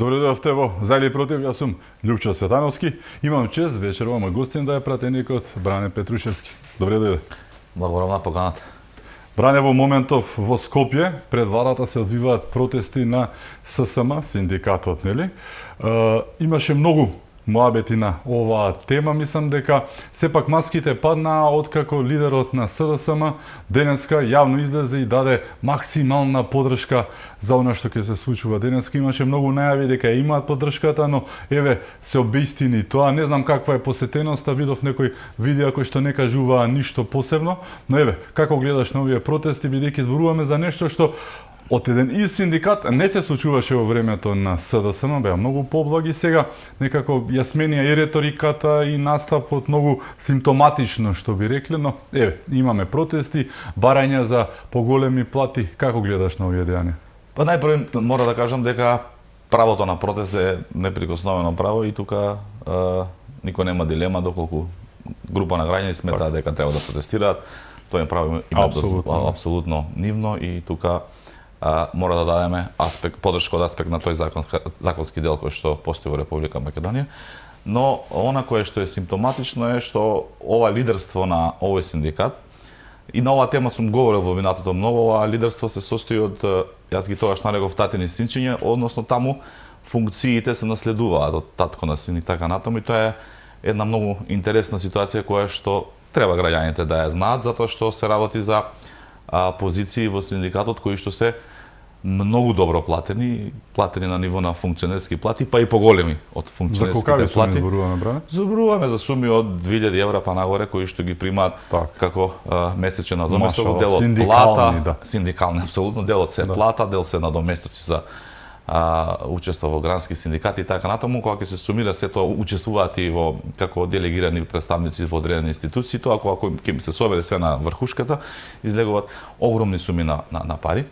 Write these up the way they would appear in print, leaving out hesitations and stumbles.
Добре дојавте во За или против, јас сум Љупчо Светановски. Имам чест вечерва мој гостин да е пратеникот Бране Петрушевски. Добре дојде. Благодарам на поканата. Бране, во моментов во Скопје пред владата се одвиваат протести на ССМ, синдикатот, нели? Имаше многу муабети на оваа тема, мислам дека сепак маските паднаа откако лидерот на СДСМ денеска јавно излезе и даде максимална поддршка за она што ќе се случува денеска. Имаше многу најави дека имаат поддршката, но еве се обистини тоа. Не знам каква е посетеноста, видов некои видеа кои што не кажуваа ништо посебно, но еве како гледаш на овие протести, бидејќи зборуваме за нешто што од еден ист синдикат не се случуваше во времето на СДСМ, беа многу поблаги, сега некако ја сменија и реториката и настапот многу симптоматично, што би рекле, но еве, имаме протести, барања за поголеми плати. Како гледаш на овие дејања? Па најпрво мора да кажам дека правото на протест е неприкосновено право и тука никој нема дилема доколку група на граѓани сметаат дека треба да протестираат. Тоа е право апсолутно нивно и тука мора да дадеме поддршка од аспект на тој законски дел кој што постои во Република Македонија. Но она кое што е симптоматично е што ова лидерство на овој синдикат, и на оваа тема сум говорил во минатото многу, ова лидерство се состои од, јас ги тогаш нареков татини синчиња, односно таму функциите се наследуваат од татко на син и така натаму, и тоа е една многу интересна ситуација која што треба граѓаните да ја знаат, затоа што се работи за позиции во синдикатот кои што се многу добро платени на ниво на функционерски плати, па и поголеми од функционерските плати. За зборуваме, Бране? Зборуваме за суми од 2000 евра па нагоре кои што ги примаат како месечен надоместок, дел од плата, синдикални, апсолутно, дел од се плата, дел се надоместоци за учество во грански синдикати и така натаму. Кога ќе се сумира сето, учествуваат и во како делегирани представници во одредени институции, тоа кога ќе се собере све на врхушката, излегуваат огромни суми на пари.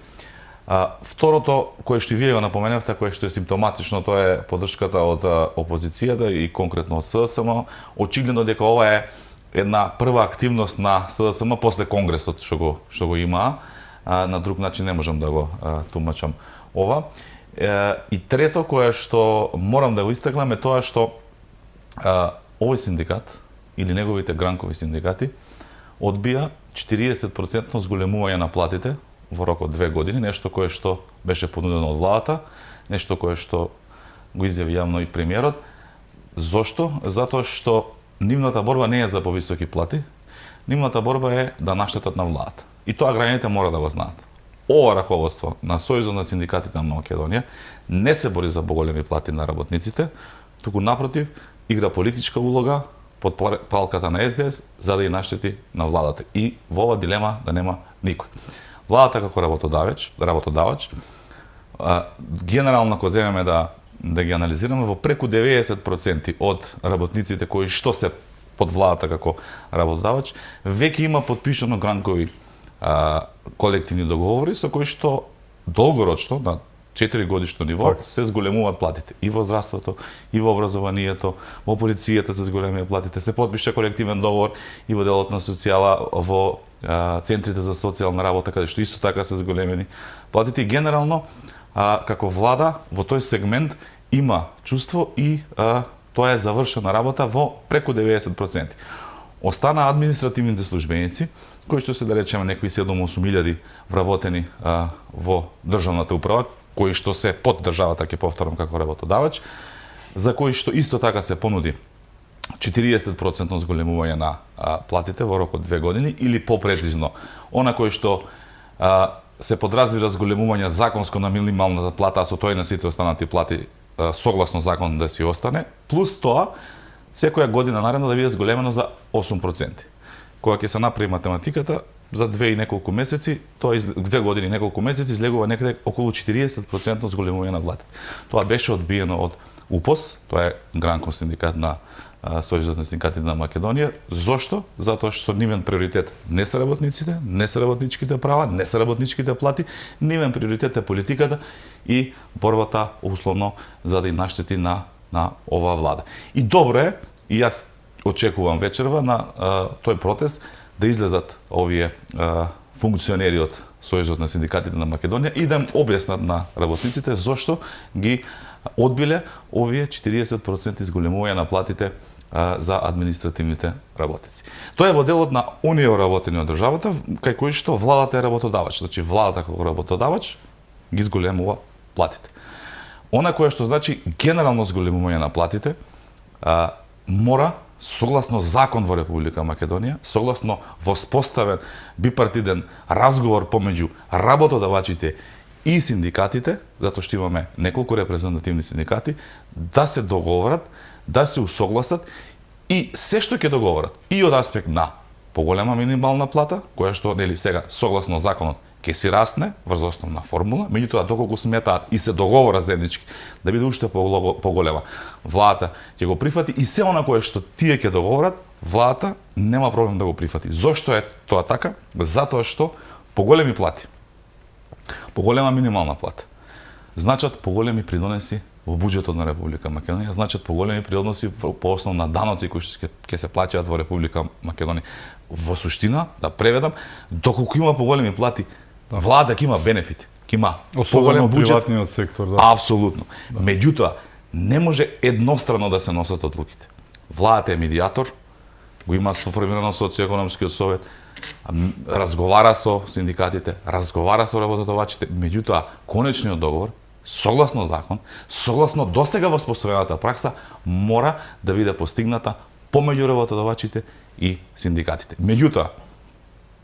Второто, кое што и вие го напоменавте, кое што е симптоматично, тоа е поддршката од опозицијата и конкретно од СДСМ. Очигледно дека ова е една прва активност на СДСМ после конгресот што го имаа. На друг начин не можам да го тумачам ова. И трето, кое што морам да го истакнам, е тоа што овој синдикат или неговите гранкови синдикати одбија 40% зголемување на платите во рок од 2 години, нешто кое што беше понудено од владата, нешто кое што го изјави јавно и премиерот. Зошто? Затоа што нивната борба не е за повисоки плати, нивната борба е да наштетат на владата. И тоа граѓаните мора да го знаат. Ова раководство на Сојузот на синдикатите на Македонија не се бори за поголеми плати на работниците, туку напротив игра политичка улога под палката на СДС за да ја наштети на владата. И во ова дилема да нема никој. Владата како работодавач, генерално ако земеме да ги анализираме, во преку 90% од работниците кои што се под владата како работодавач, веќе има подпишано гранкови колективни договори со кои што долгорочно, на 4 годишно ниво, се зголемуваат платите. И во здравството, и во образованието, во полицијата се зголемуваат платите, се подпиша колективен договор и во делот на социјала, во центрите за социјална работа, каде што исто така се зголемени платите. И генерално, како влада, во тој сегмент има чувство и тоа е завршена работа во преку 90%. Остана административните службеници, кои што се, да речеме, некои 7-8 вработени во државната управа, кои што се под државата, ќе повторам, како работодавач, за кои што исто така се понуди 40% зголемување на платите во рок од 2 години, или попрецизно, она кој што се подразбира зголемување законско на минималната плата, а со тој на сите останати плати согласно закон да си остане, плюс тоа, секоја година наредно да биде зголемено за 8%. Кога ќе се направи математиката, за 2 и неколку месеци, тоа 2 години и неколку месеци излегува некаде околу 40% зголемување на платите. Тоа беше одбиено од УПОС, тоа е гранков синдикат на Сојузот на синдикатите на Македонија. Зошто? Затоа што нивен приоритет не се работниците, не се работничките права, не се работничките плати, нивен приоритет е политиката и борбата условно за да и наштети на оваа влада. И добро е, и јас очекувам вечерва на тој протест да излезат овие функционери од Сојузот на синдикатите на Македонија и да им објаснат на работниците зошто ги одбиле овие 40% изголемување на платите за административните работници. Тоа е во делот на оние работени од државата, кај кои што владата е работодавач. Значи владата како работодавач ги зголемува платите. Она кое што значи генерално зголемување на платите, мора согласно закон во Република Македонија, согласно воспоставен бипартиден разговор помеѓу работодавачите и синдикатите, затоа што имаме неколку репрезентативни синдикати, да се договорат, да се усогласат и се што ќе договорат и од аспект на поголема минимална плата, која што нели сега согласно законот ќе си расне врз основна формула, меѓутоа доколку сметаат и се договора заеднички да биде уште поголема, владата ќе го прифати и се она кое што тие ќе договорат, владата нема проблем да го прифати. Зошто е тоа така? Затоа што поголеми плати, поголема минимална плата, значат поголеми придонеси во буџетот на Република Македонија, значат поголеми придоноси по основ на даноци кои што ќе се плаќаат во Република Македонија. Во суштина, да преведам, доколку има поголеми плати, владата ќе има бенефити, ќе има поголем буџет, приватниот сектор, да. Апсолутно. Да. Меѓутоа, не може еднострано да се носат одлуките. Владата е медијатор, го има сформирано социјекономскиот совет, разговара со синдикатите, разговара со работодавачите, меѓутоа конечниот договор согласно закон, согласно досега воспоставената пракса, мора да биде постигната помеѓу работодавачите и синдикатите. Меѓутоа,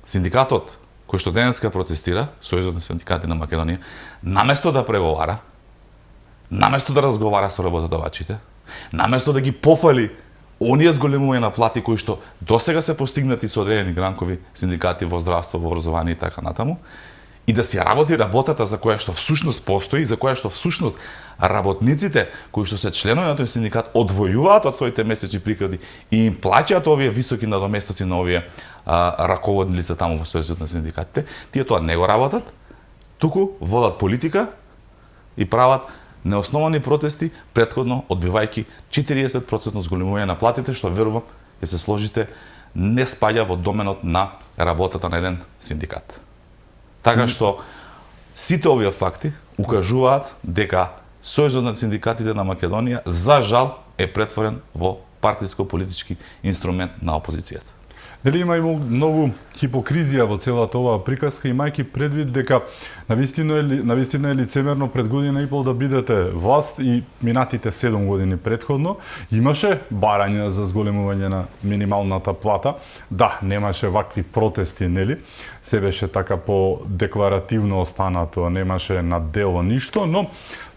синдикатот кој што денеска протестира, Сојузот на синдикати на Македонија, наместо да преговара, наместо да разговара со работодавачите, наместо да ги пофали оние зголемување на плати кои што досега се постигнати со одредени гранкови синдикати во здравство, во образование и така натаму, и да си работи работата за која што всушност постои, за која што всушност работниците кои што се членови на тој синдикат одвојуваат од своите месечни приходи и им плаќаат овие високи надоместоци на овие раководни лица таму во Сојузот на синдикатите, тие тоа не го работат, туку водат политика и прават неосновани протести, претходно одбивајќи 40% зголемување на платите, што верувам ќе се сложите не спаѓа во доменот на работата на еден синдикат. Така што сите овие факти укажуваат дека Сојузот на синдикатите на Македонија за жал е претворен во партиско-политички инструмент на опозицијата. Нели има и многу хипокризија во целата оваа приказка, имајќи предвид дека навистина е лицемерно пред година и пол да бидете власт и минатите 7 години претходно имаше барања за зголемување на минималната плата. Да, немаше вакви протести, нели? Се беше така по декларативно останато, немаше на дело ништо, но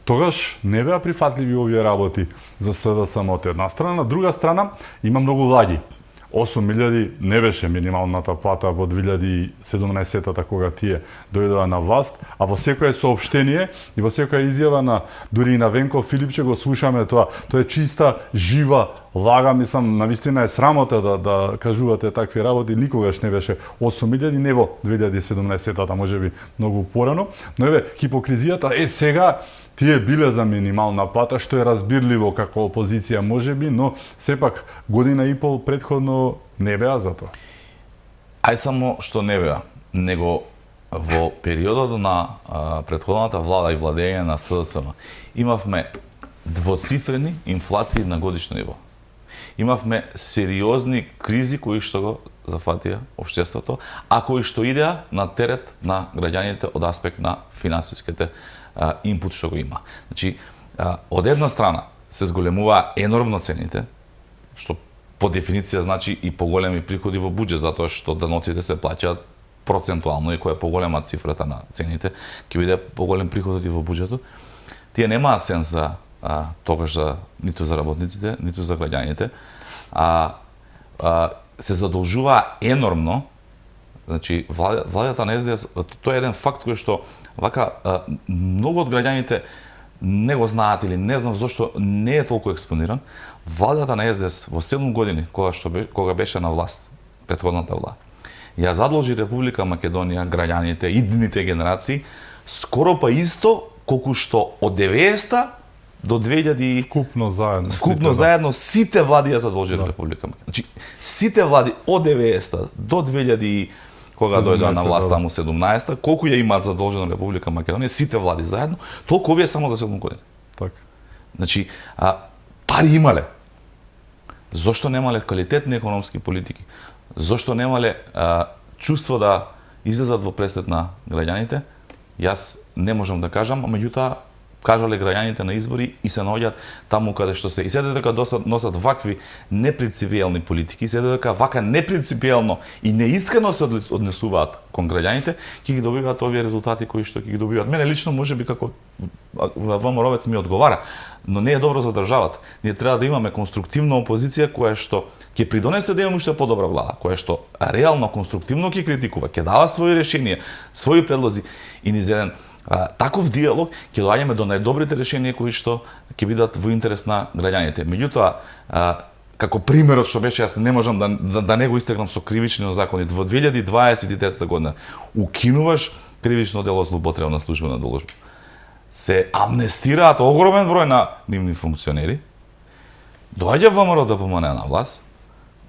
тогаш не беа прифатливи овие работи за СДСМ од една страна, на друга страна има многу лаги. 8.000 не беше минималната плата во 2017-та кога тие дојдоа на власт, а во секое соопштение и во секоја изјава на дури и на Венко Филипче го слушаме тоа. Тоа е чиста жива лага, мислам, навистина е срамота да кажувате такви работи, никогаш не беше 8.000, не во 2017-та, можеби многу порано, но еве хипокризијата е сега тие биле за минимална плата, што е разбирливо како опозиција можеби, но сепак година и пол претходно не беа за тоа. Ај само што не беа, него во периодот на претходната влада и владење на СДСМ имавме двоцифрени инфлации на годишно ниво. Имавме сериозни кризи кои што го зафатија општеството, а кои што идеа на терет на граѓаните од аспект на финансиските инпут што го има. Значи, од една страна се зголемува енормно цените, што по дефиниција значи и поголеми приходи во буџет, затоа што даноците се плаќаат процентуално и која е поголема цифрата на цените, ќе биде поголем приходот и во буџетот. Тие немаа сенс за тогаш ниту за работниците, ниту за граѓаните, се задолжуваа енормно. Значи, владата на СДС, тоа е еден факт кој што вака многу од граѓаните не го знаат или не знам зашто не е толку експониран. Владата на СДС во 7 години кога беше на власт, претходната влада, ја задолжи Република Македонија, граѓаните, идните генерации скоро па исто колку што од 90-та до 2000 скупно заедно сите влади ја задолжиле Република Македонија. Значи сите влади од 90-та до 2018 кога дојде на власт таму 17-та, колку ја имаат задолжено Република Македонија, сите влади заедно, толку овие само за 7 години. Така. Значи, пари имале. Зошто немале квалитетни економски политики? Зошто немале чувство да излезат во пресет на граѓаните? Јас не можам да кажам, меѓутоа кажале граѓаните на избори и се наоѓаат таму каде што се. И седе дека носат вакви непринципијални политики, седе дека вака непринципијално и неискрено се однесуваат кон граѓаните, ќе ги добиваат овие резултати кои што ќе ги добиваат. Мене лично можеби како ВМРО-вец ми одговара, но не е добро за државата. Ние треба да имаме конструктивна опозиција која што ќе придонесе да имаме уште подобра влада, која што реално конструктивно ќе критикува, ќе дава своји решенија, своји предлози и низ еден таков диалог ќе доаѓаме до најдобрите решенија кои што ќе бидат во интерес на граѓаните. Меѓутоа, како примерот што беше, јас не можам да не го истекнам со кривичниот законит. Во 2023 година укинуваш кривично дело злоупотреба на службена должност. Се амнестираат огромен број на нивни функционери. Доаѓа ВМРО ДПМН на власт,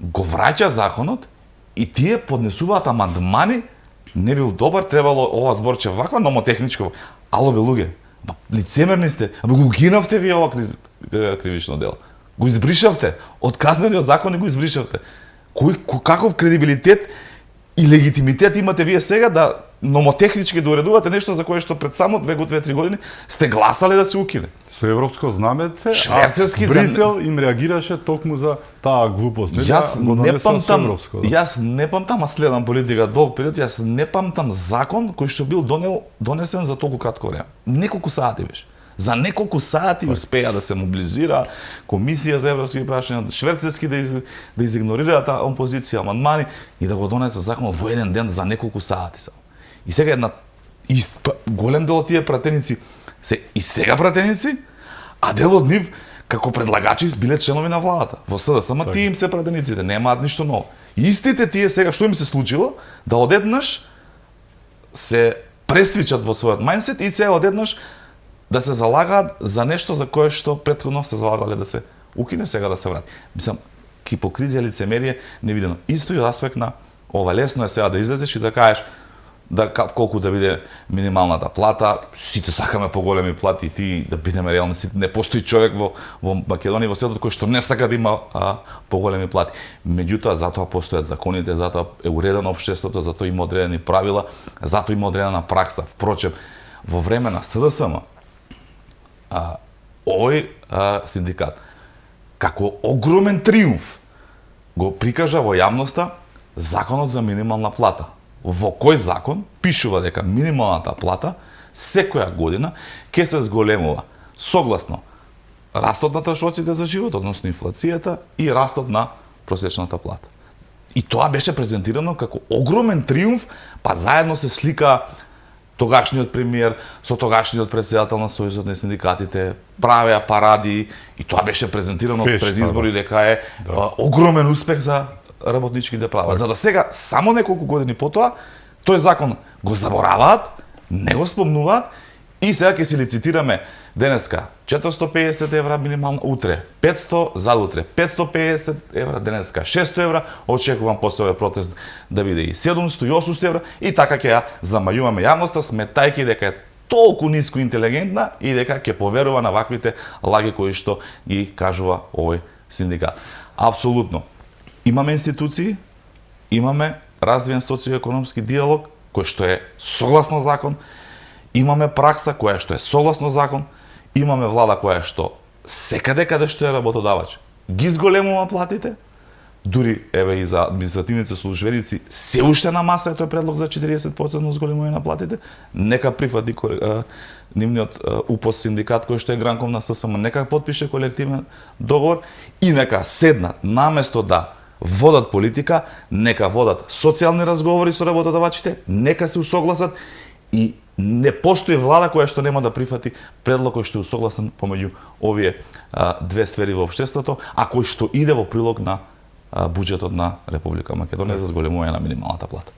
го враќа законот и тие поднесуваат амандмани. Не бил добар, требало ова зборче ваква номотехничко. Ало бе луѓе, лицемерни сте, го укинавте вие ова кривично дело. Го избришавте, од казнениот закон и го избришавте. Каков кредибилитет и легитимитет имате вие сега да номотехнички да уредувате нешто за кое што пред само 2-3 години сте гласале да се укине? Со европско знамеце, швейцарски Брисел им реагираше токму за таа глупост. Јас не памтам, следам политика долг период, јас не памтам закон кој што бил донесен за толку кратко време. Неколку сати беше. За неколку сати успеа да се мобилизира комисија за европски прашања, швейцарски да изигнорираат опозиција, амандмани и да го донесат законот во еден ден за неколку сати само. И сега голем дел од тие пратеници се и сега пратеници, а дел од нив како предлагачи биле членови на владата. Во СДСМ тие им се пратениците, немаат ништо ново. Истите тие сега што им се случило, да одеднаш се пресвичат во својот мајндсет и сега одеднаш да се залагаат за нешто за кое што претходно се залагале да се укине, сега да се врати. Мислам, хипокризија, лицемерие невидено. Исто и од аспект на ова, лесно е сега да излезеш и да кажеш колку да биде минималната плата, сите сакаме поголеми плати и ти да бидеме реални, сите не постои човек во Македонија, во светот кој што не сака да има поголеми плати. Меѓутоа затоа постојат законите, затоа е уредено општеството, затоа има одредени правила, затоа има одредена пракса. Впрочем, во време на СДСМ овој синдикат како огромен триумф го прикажа во јавноста законот за минимална плата. Во кој закон пишува дека минималната плата секоја година ќе се зголемува согласно растот на трошоците за живот, односно инфлацијата и растот на просечната плата. И тоа беше презентирано како огромен триумф, па заедно се слика тогашниот премиер со тогашниот председател на Сојузот на синдикатите, правеа паради и тоа беше презентирано пред избори дека е огромен успех за работничките права. За да сега, само неколку години потоа, тој закон го забораваат, не го спомнуваат и сега ќе си лицитираме денеска 450 евра минимална, утре 500, задутре 550 евра, денеска 600 евра, очекувам после овој протест да биде и 700 и 800 евра и така ќе ја замајуваме јавноста, сметајќи дека е толку ниско интелигентна и дека ќе поверува на ваквите лаги кои што ги кажува овој синдикат. Апсолутно. Имаме институции, имаме развиен социоекономски диалог, кој што е согласно закон, имаме пракса која што е согласно закон, имаме влада која што секаде каде што е работодавач ги зголемува платите, дури еве и за административните службеници се уште на маса е тој предлог за 40% зголемување на платите, нека прифати нивниот УПОС синдикат кој што е гранков на ССМ, нека потпише колективен договор и нека седнат наместо да водат политика, нека водат социјални разговори со работодавачите, нека се усогласат и не постои влада која што нема да прифати предлог кој што е усогласен помеѓу овие две сфери во општеството, а кој што иде во прилог на буџетот на Република Македонија за зголемување на минималната плата.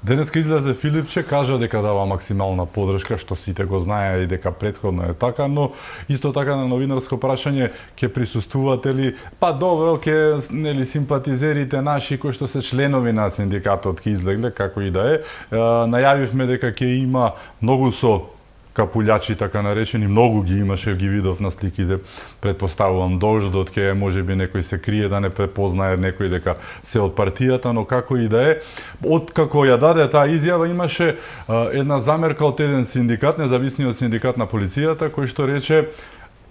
Денеска излезе Филипче, кажа дека дава максимална поддршка, што сите го знаеа и дека претходно е така, но исто така на новинарско прашање ќе присуствувате ли? Па добро, ќе нели симпатизерите наши кои што се членови на синдикатот ќе излегле, како и да е. Најавивме дека ќе има многу со капулјачи, така наречени, многу ги имаше, ги видов на сликите, предпоставувам дождот, ке можеби некој се крие да не препознае некој дека се од партијата, но како и да е, откако ја даде таа изјава имаше една замерка од еден синдикат, независниот синдикат на полицијата, кој што рече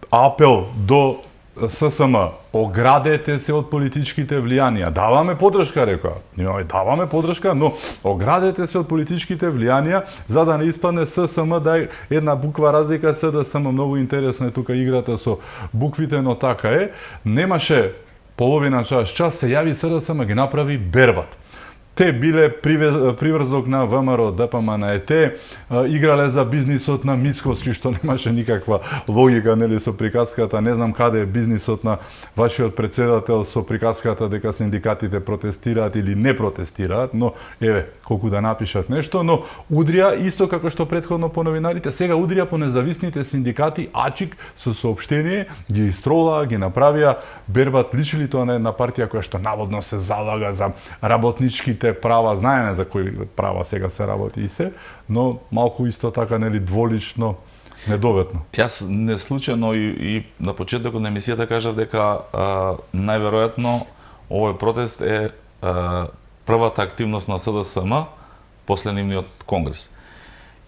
апел до ССМ, оградете се од политичките влијанија. Даваме поддршка, рекоа. Даваме поддршка, но оградете се од политичките влијанија за да не испадне ССМ да е една буква разлика СДСМ. Многу интересно е тука играта со буквите, но така е. Немаше половина час се јави СДСМ, ги направи бербат. Те биле приврзок на ВМРО, ДПМН, ЕТ, играле за бизнисот на Мицковски, што немаше никаква логика, нели, со приказката. Не знам каде е бизнисот на вашиот председател со приказката дека синдикатите протестираат или не протестираат, но еве, колку да напишат нешто, но удрија исто како што претходно по новинарите, сега удрија по независните синдикати, АЧИК со соопштение ги истролаа, ги направија бербат, личили тоа на една партија која што наводно се залага за работничките права, знаеме за кои права сега се работи и се, но малку исто така, нели, дволично, недоветно. Јас не случајно и на почетокот на емисијата кажав дека најверојатно овој протест е првата активност на СДСМ после нивниот конгрес.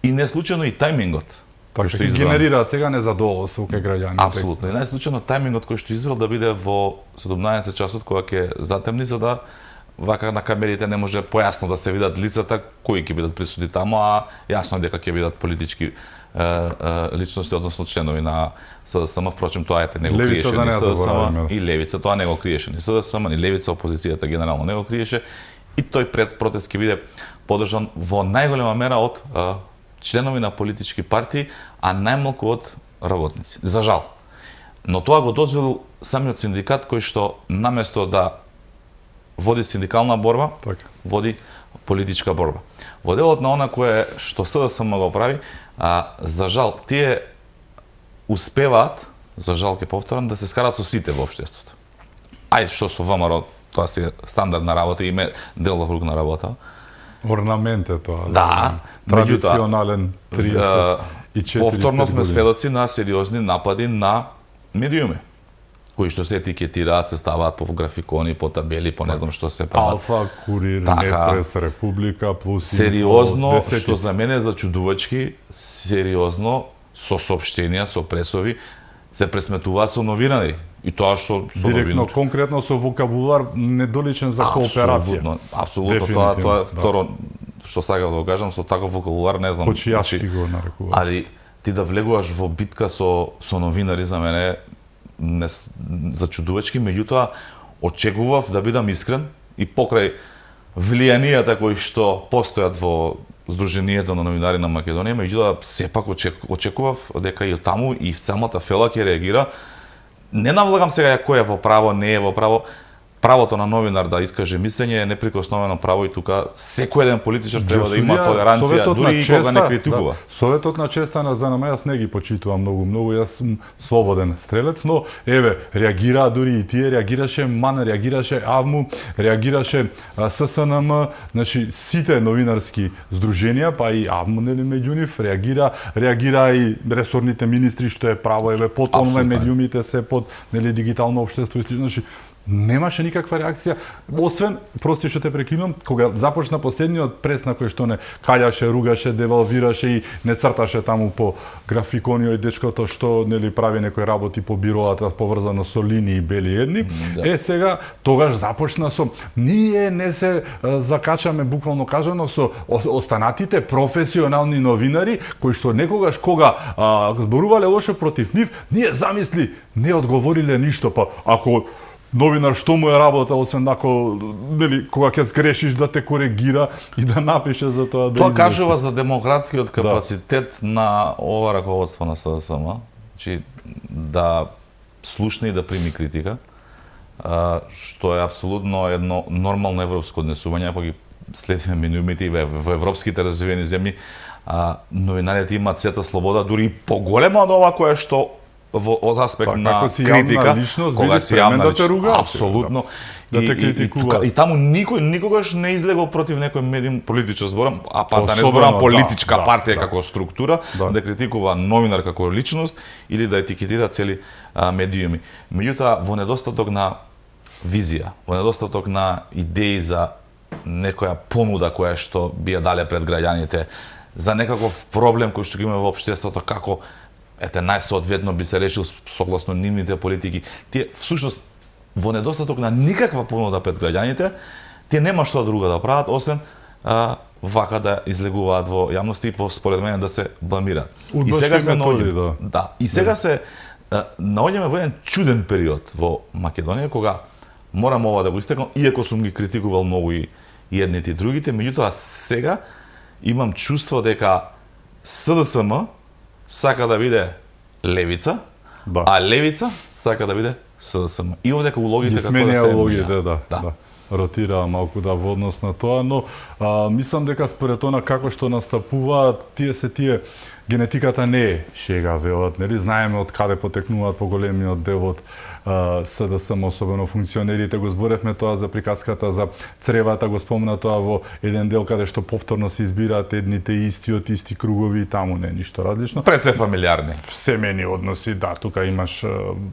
И не случајно и тајмингот. Така што генерираат сега незадоволство кај граѓаните. Апсолутно. И најслучајно тајмингот кој што избрал да биде во 17 часот кога ќе затемни, за да вака на камерите не може појасно да се видат лицата кои ќе бидат присутни таму, а јасно е дека ќе бидат политички личности, односно членови на СДСМ. Впрочем, тоа не го криеше ни СДСМ и Левица, тоа не го криеше ни СДСМ, ни Левица, опозицијата генерално не го криеше. И тој протест ќе биде поддржан во најголема мера од членови на политички партии, а најмалку од работници. За жал. Но тоа го дозволил самиот синдикат кој што наместо да води синдикална борба, води политичка борба. Во делот на она кое што СДСМ го прави, за жал, тие успеваат, за жал ќе повторам, да се скарат со сите во општеството. Ајде што со ВМРО, тоа си стандардна работа, име делокруг на работа. Орнамент е тоа. Да, традиционален 34. Повторно сме сведоци на сериозни напади на медиуми, кои што се етикетираат, се ставаат по графикони, по табели, по не знам што се прават. Алфа, Курир, Непрес, Република, плюс... Сериозно, што за мене зачудувачки, сериозно, со соопштенија, со пресови, се пресметува со новинари. И тоа што со директно, конкретно со вокабулар недоличен за кооперација. Апсолутно, тоа е второ што сакам да го кажам, со таков вокабулар не знам. Почијашки го нарекува. Али ти да влегуваш во битка со новинари, за мене не зачудувачки, меѓутоа очекував, да бидам искрен, и покрај влијанијата кои што постојат во Сдруженијето на новинари на Македонија, меѓутоа сепак очекував дека и таму и самата фела ќе реагира. Не навлагам сега кој е во право, не е во право. Правото на новинар да искаже мислење е неприкосновено право и тука секој еден политичар треба да има толеранција, дури и кога не критикува. Советот на честа на ЗНМ, јас не ги почитувам многу, јас сум слободен стрелец, но еве, реагираа дури и тие, реагираше МАН, реагираше АВМУ, реагираше ССНМ, значи сите новинарски здруженија, па и АВМУ, нели, меѓу нив, реагира и ресорните министри, што е право, еве, под онлайн медиумите се под, нели, дигитално општество, значи немаше никаква реакција, освен, прости што те прекинувам, кога започна последниот прес на кој што не каѓаше, ругаше, девалвираше и не црташе таму по графикониот дечкото што, нели, прави некои работи по бироата поврзано со линии бели едни. Да. Сега тогаш започна со ние не се закачаме, буквално кажано, со останатите професионални новинари кои што некогаш кога зборувале лошо против нив, ние замисли не одговориле ништо, па ако новинар што му е работа, освен ако, нели, кога ќе сгрешиш да те коригира и да напише за тоа да извести. Тоа кажува за демократскиот капацитет на ова раководство на СДСМ, значи да слушне и да прими критика, што е апсолутно едно нормално европско однесување, па ги следиме минимите во европските развиени земји, новинарите имаат сета слобода, дури и поголема од ова кое што од аспект на критика, кога си јавна личност, апсолутно. Да те критикуваат. И таму никој никогаш не излегол против некој медиум, политичко зборам, да не зборам политичка партија како структура, да критикува новинар како личност или да етикетира цели медиуми. Меѓутоа, во недостаток на визија, во недостаток на идеи за некоја понуда која што би ја дале пред граѓаните, за некаков проблем кој што го има во општеството, како најсоодветно би се решил согласно нивните политики. Тие всушност во недостаток на никаква понуда пред граѓаните, тие нема што друго да прават освен вака да излегуваат во јавност и според мене да се бламираат. И сега се наоѓаме, и сега се наоѓаме во еден чуден период во Македонија кога морам ова да го истакнам, иако сум ги критикувал многу и едните и другите, меѓутоа сега имам чувство дека СДСМ сака да биде левица, а левица сака да биде СДСМ. И овдека улогите како да се менја. Ротира малку во однос на тоа, но мислам дека според она како што настапуваат, тие генетиката не е шега, велат, нели? Знаеме од каде потекнуваат поголемиот дел од СДСМ, особено функционерите, го зборевме тоа за приказката за цревата, го спомна тоа во еден дел каде што повторно се избираат едните исти од исти кругови и таму не е ништо различно. Пред се фамилиарни. Семени односи, тука имаш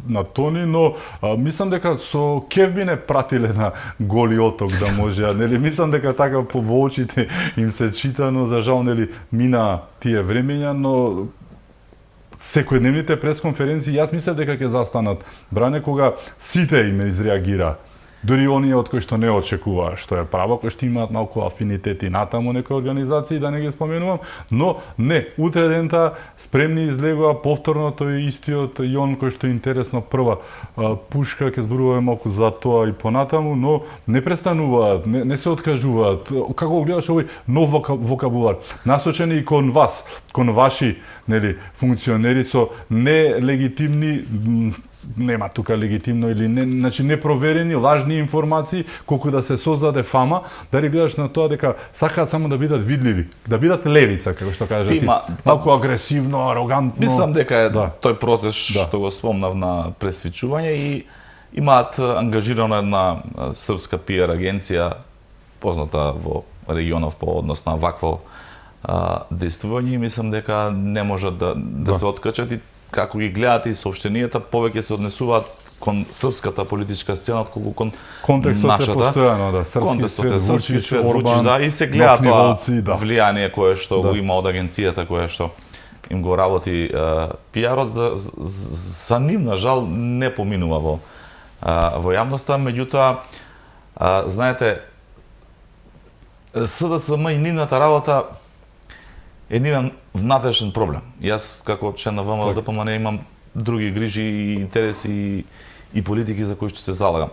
на тони, но мислам дека со кев би не пратиле на Голи оток да може, нели? Мислам дека така во очите им се чита, но за жал, нели, мина тие времења, но секојдневните пресконференции, јас мислев дека ќе застанат бране кога сите им изреагира. Дури оние од кои што не очекуваа, што е право, кои што имаат малку афинитети натаму некои организации, да не ги споменувам, но не, утре дента спремни излегува повторно тој истиот Јон кој што е интересно прва пушка, ќе зборуваме малку за тоа и понатаму, но не престануваат, не се откажуваат. Како го гледаш овој нов вокабулар, насочени и кон вас, кон ваши, нели, функционери со нелегитимни, нема тука легитимно или не, значи непроверени, лажни информации, колку да се создаде фама, да ли гледаш на тоа дека сакаат само да бидат видливи, да бидат левица, како што кажа ти. Малку агресивно, арогантно. Мислам дека е тој процес што го спомнав на пресвичување и имаат ангажирана една српска пиар агенција, позната во регионов по однос на вакво действување и мислам дека не можат да се откачат и како ги гледате и соопштенијата, повеќе се однесуваат кон српската политичка сцена отколку кон контекстот нашата. Контекстот е постојано, српски свет, Вучич, и се гледа тоа влијание кое што го има од агенцијата која што им го работи пиарот, за нивна жал не поминува во јавноста, меѓутоа знаете СДСМ и нивната работа е нивен внатрешен проблем. Јас како член на ВМРО-ДПМН имам други грижи и интереси и политики за кои што се залагам.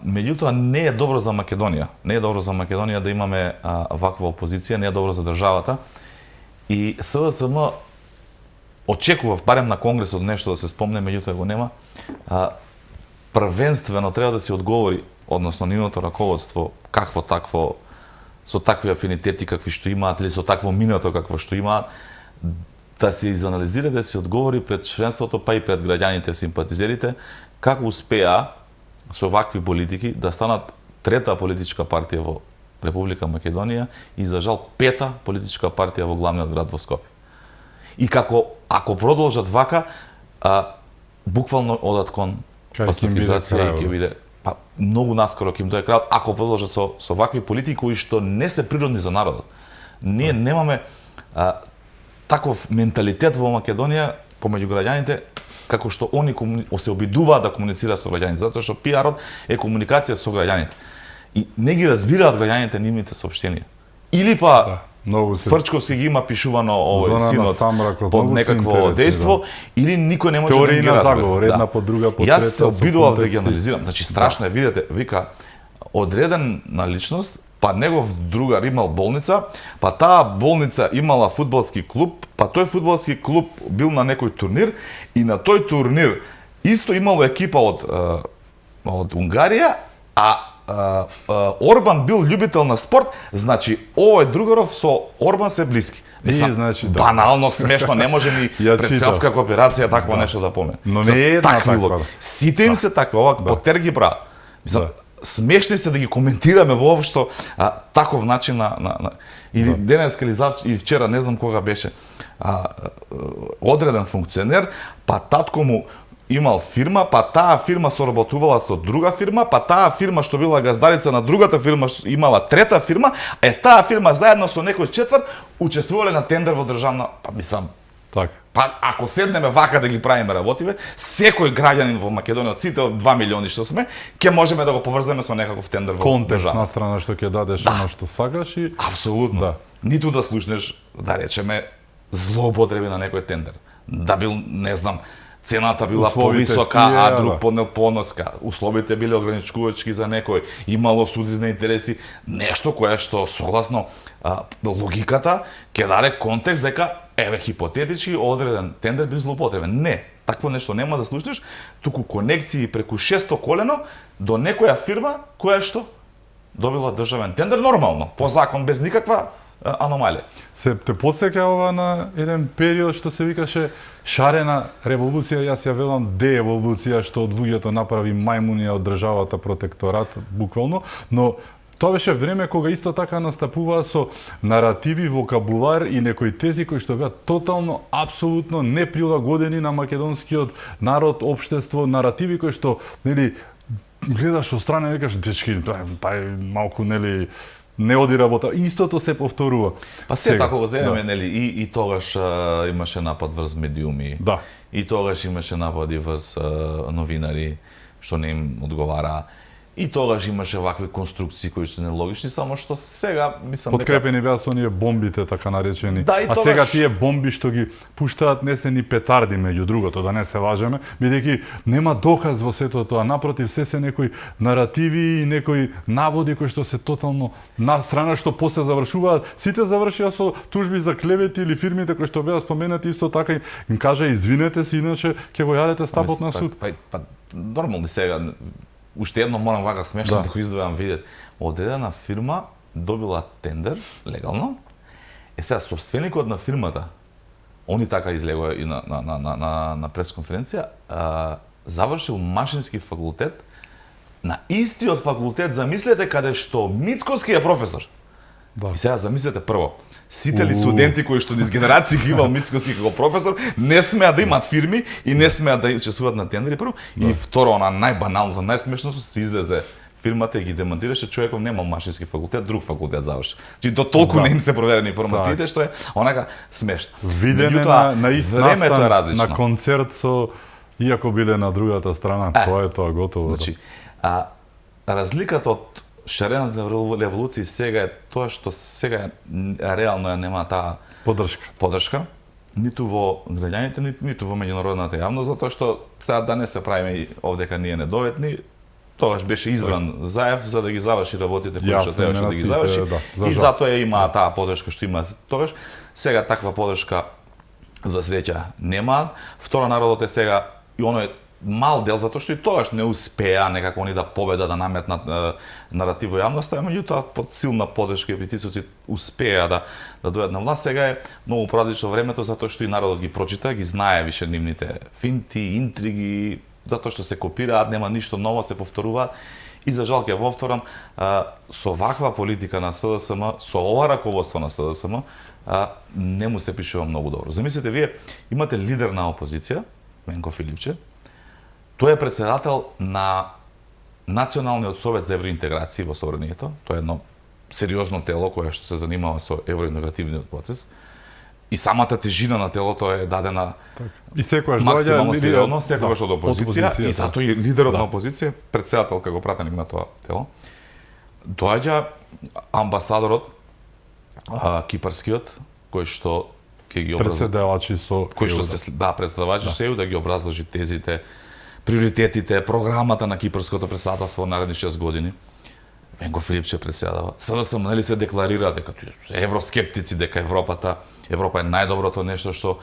Меѓутоа не е добро за Македонија. Не е добро за Македонија да имаме ваква опозиција, не е добро за државата. И СДСМ очекував барем на конгресот нешто да се спомне, меѓутоа го нема. Првенствено треба да се одговори, односно нивното раководство, какво такво со такви афинитети какви што имаат или со такво минато какво што имаат, да се изанализира, да се одговори пред членството, па и пред граѓаните, симпатизерите, како успеа со вакви политики да станат трета политичка партија во Република Македонија и за жал пета политичка партија во главниот град во Скопје. И како ако продолжат вака, буквално одат кон пасификација и ќе биде многу наскоро ќе им дое крајот ако продолжат со вакви политики кои што не се природни за народот. Ние немаме таков менталитет во Македонија помеѓу граѓаните како што они се обидуваат да комуницираат со граѓаните, затоа што пиарот е комуникација со граѓаните. И не ги разбираат граѓаните нивните соопштенија. Или па Фрчковски ги има пишувано овој синот под некакво дејство, или никој не може да ги разбере. Заговор, една по друга, по трета. Јас се обидував да ги анализирам. Значи страшно е, видете, вика одреден на личност, па негов другар имал болница, па таа болница имала фудбалски клуб, па тој фудбалски клуб бил на некој турнир и на тој турнир исто имало екипа од Унгарија, а Орбан бил љубител на спорт, значи овој другаров со Орбан се блиски. Значи, да. Банално смешно, не може ни предселска кооперација такво нешто да помине. Но не е таква. Сите им се такви, ова потер ги прават. Мислам, смешни се да ги коментираме воопшто таков начин на или денеска или вчера, не знам кога беше, одреден функционер, па татко му имал фирма, па таа фирма соработувала со друга фирма, па таа фирма што била газдарица на другата фирма имала трета фирма, таа фирма заедно со некој четврт учествувале на тендер во државна, па мислам, така. Па ако седнеме вака да ги правиме работиве, секој граѓанин во Македонија, од сите 2 милиони што сме, ќе можеме да го поврземе со некаков тендер во контекст на страна што ќе дадеш она што сакаш и апсолутно. Да. Ниту да слушнеш, да речеме, злоупотреби на некој тендер. Да бил, не знам, цената била повисока, а друг поноска. Условите биле ограничувачки за некој, имало судирни интереси, нешто кое што согласно логиката ќе даде контекст дека еве хипотетички одреден тендер би злоупотребен. Не, такво нешто нема да слушнеш, туку конекции преку 600 колено до некоја фирма која што добила државен тендер нормално, по закон без никаква аномалија. Се те потсеќа ова на еден период што се викаше шарена револуција, јас ја велам дееволуција, што од луѓето направи мајмуни од државата протекторат буквално, но тоа беше време кога исто така настапуваа со наративи, вокабулар и некои тези кои што беа тотално, апсолутно неприлагодени на македонскиот народ, општество, наративи кои што, нели, гледаш од страна и викаш, дечки, тај малку, нели, не оди работа. Истото се повторува. Па се така го земеме, нели, и тогаш имаше напад врз медиуми. Да. И тогаш имаше напади врз новинари што не им одговара. И тогаш имаше вакви конструкции кои што нелогични, само што сега мислам подкрепени беа со оние бомбите така наречени. Да, а сега тие бомби што ги пуштаат не се ни петарди меѓу другото, да не се лажеме, бидејќи нема доказ во сето тоа, напротив се некои наративи и некои наводи кои што се тотално на страна што после завршуваат, сите завршија со тужби за клевети или фирмите кои што беа споменати исто така им кажа извинете се, иначе ќе го јадете стапот на суд. Па нормално сега уште едно морам вака смешно да го издвојам, видете. Одредена фирма добила тендер легално. Сега собственикот на фирмата, они така излегува и на пресконференција, завршил машински факултет на истиот факултет, замислете, каде што Мицкоски е професор. Да. И сега замислете прво, сите ли студенти кои што низ генерации ги имал Мицкоски како професор, не смеат да имаат фирми и не смеат да учествуваат на тендери прво. И второ, она најбаналното, најсмешното се излезе фирмата и ги демонтираше, човеков немал машински факултет, друг факултет завршил. Значи до толку не им се проверени информациите што е онака смешно. Видене на ист настан на концерт со иако биле на другата страна, тоа е тоа готово. Значи, разликата од шарената револуција сега е тоа што сега реално нема таа поддршка ниту во граѓаните, ниту во меѓународната јавност, затоа што сега да не се правиме овдека ние недоветни, тогаш беше избран Заев за да ги заврши работите кои што требаше да ги заврши и затоа има таа поддршка што има тогаш. Сега таква поддршка за среќа нема. Второ, народот е сега и оно е мал дел, затоа што и тогаш не успеа некако они да победа, да наметнат наратив во јавноста, меѓутоа под силна поддршка и притисоци успеа да дојдат на власт. Сега е многу поразлично времето, затоа што и народот ги прочита, ги знае више нивните финти, интриги, затоа што се копираат, нема ништо ново, се повторуваат. И за жал ќе повторам, со ваква политика на СДСМ, со ова раководство на СДСМ, не му се пишува многу добро. Замислете, вие имате лидер на опозиција, Менко Филипче, тој е председател на Националниот совет за евроинтеграција во Собранието. Тоа е едно сериозно тело кое што се занимава со евроинтегративниот процес. И самата тежина на телото е дадена и секогаш максимално сериозно, секогаш од опозиција, и затоа и лидерот на опозиција, председател како пратеник на тоа тело. Доаѓа амбасадорот кипарскиот, кој што ќе ги председавачи со кој што се председавачи со ЕУ да ги образложи тезите, приоритетите, програмата на кипарското председателство во наредни 6 години. Менко Филипче председава. СДСМ нели се декларира дека евроскептици, дека Европа е најдоброто нешто што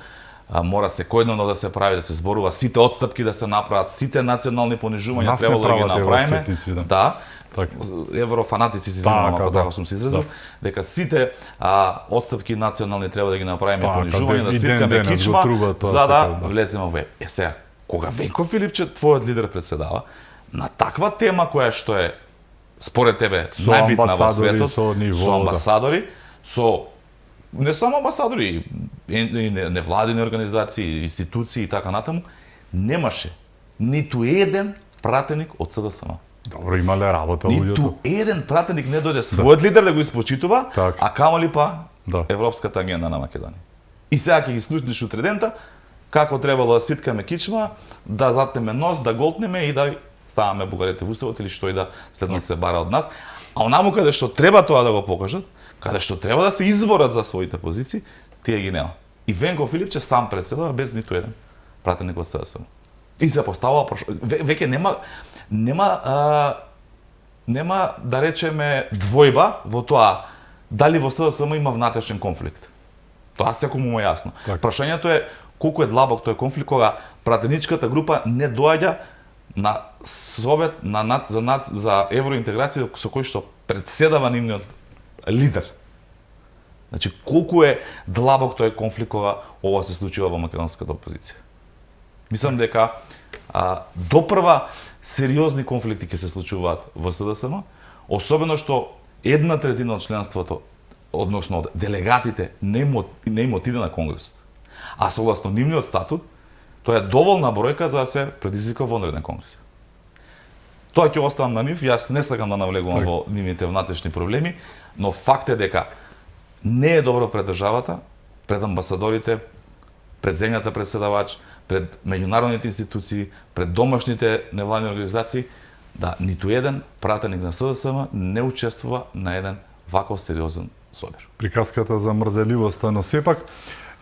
мора секојдневно да се прави, да се зборува, сите отстапки да се направат, сите национални понижувања требало да ги направиме. Да. еврофанатици се извинувам ако така сум се изразил, дека сите отстапки национални треба да ги направиме понижување, да свиткаме кичма за да влеземе во ВЕП. Сега, кога Венко Филипче, твојот лидер председава, на таква тема која што е според тебе најбитна во светот, со амбасадори, со не само амбасадори, и невладини организации, институции и така натаму, немаше ниту еден пратеник од СДСМ. Добро, имале работа луѓето. Ниту еден пратеник не дојде својот лидер да го испочитува, а камоли па европската агенда на Македонија. И сега ќе ги слушнеш утредента како требало да свиткаме кичма, да затнеме нос, да голтнеме и да ставаме бугарите во уставот или што и да следно се бара од нас. А онаму каде што треба тоа да го покажат, каде што треба да се изборат за своите позиции, тие ги нема. И Венко Филипче сам преседава без ниту еден пратеник од СДСМ. И се поставува веќе нема да речеме двојба во тоа дали во СДСМ има внатрешен конфликт. Тоа секому му е јасно. Прашањето е колку е длабок тој конфликт кога пратеничката група не доаѓа на совет за евроинтеграција со кој што председава нивниот лидер. Значи колку е длабок тој конфликт кога ова се случува во македонската опозиција. Мислам дека допрва сериозни конфликти ќе се случуваат во СДСМ, особено што 1/3 од членството, односно од делегатите, не им отиде на конгресот. А согласно нивниот статут, тоа е доволна бројка за да се предизвика вонреден конгрес. Тоа ќе оставам на нив, јас не сакам да навлегувам во нивните внатрешни проблеми, но факт е дека не е добро пред државата, пред амбасадорите, пред земјата председавач, пред меѓународните институции, пред домашните невладини организации, да ниту еден пратеник на СДСМ не учествува на еден ваков сериозен собир. Приказката за мрзеливоста, но сепак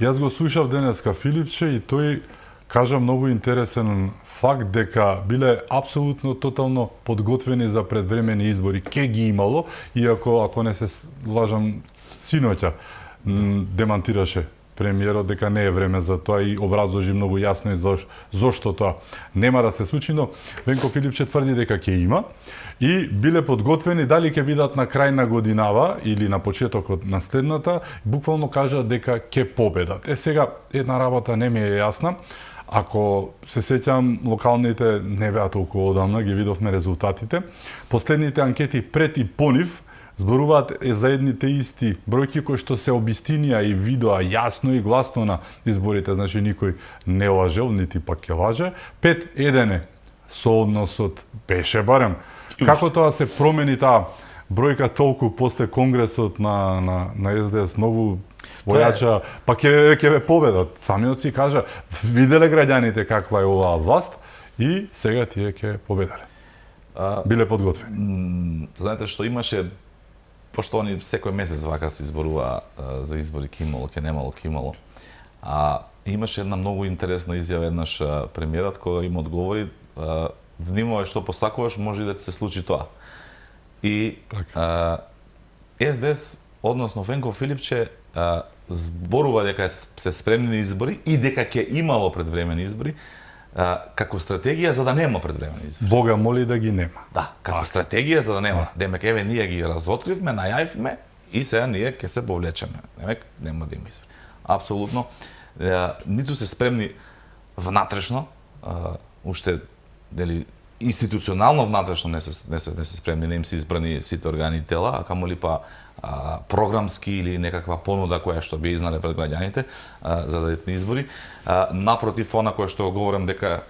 јас го слушав денеска Филипче и тој кажа многу интересен факт дека биле апсолутно тотално подготвени за предвремени избори. Ке ги имало, иако ако не се лажам синоќа демантираше премиерот дека не е време за тоа и образложи многу јасно и зошто тоа нема да се случи, но Венко Филипче тврди дека ќе има и биле подготвени дали ќе бидат на крај на годинава или на почетокот на следната, буквално кажа дека ќе победат. Сега една работа не ми е јасна. Ако се сеќам, локалните не беа толку одамна, ги видовме резултатите. Последните анкети пред и по нив зборуваат за едните исти бројки кои што се обистинија и видоа јасно и гласно на изборите, значи никој не лажел, нити пак ќе лаже. 5-1 соодносот беше барем. Како тоа се промени таа бројка толку после конгресот на СДС, многу војача, па ќе ве победат. Самиот си кажа, виделе граѓаните каква е оваа власт и сега тие ќе победале. Биле подготвени. Знаете што имаше, пошто они секој месец вака се изборува за избори ке имало, ке немало, ке имало. Имаше една многу интересна изјава еднаш премиерот кога им одговори, внимавај што посакуваш, може и да ти се случи тоа. И СДС, односно Венко Филипче, зборува дека се спремни на избори и дека ќе имало предвремени избори, како стратегија за да нема предвремени избори. Бога моли да ги нема. Да, како стратегија за да нема. Демек, еве, ние ги разоткривме, најавивме и сега ние ќе се повлечеме. Демек, нема да има избори. Апсолутно. Ниту се спремни внатрешно, уште дели институционално внатрешно не се спремни, не им се избрани сите органи и тела, а камоли па програмски или некаква понуда која што би изнале пред граѓаните за да идат на избори. Напротив, она која што говорам дека